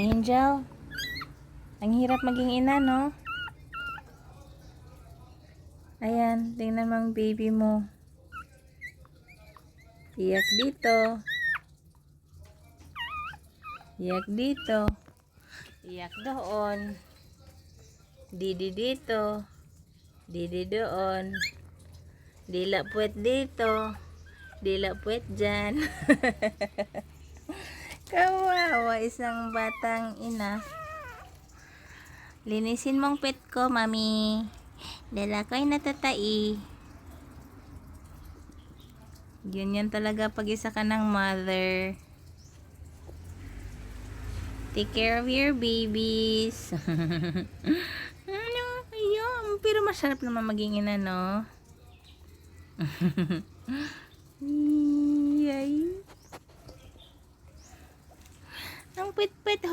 Angel, ang hirap maging ina, no? Ayan, tingnan mo ang baby mo. Iyak dito. Iyak dito. Iyak doon. Didi dito. Didi doon. Dila puwet dito. Dila puwet dyan. Kawawa isang batang ina. Linisin mong pet ko, mami. Dala ko'y natatai. Ganyan talaga pag isa ka ng mother. Take care of your babies. Ano? Ayun. Pero masarap naman maging ina, no? Yay. Ang pet-pet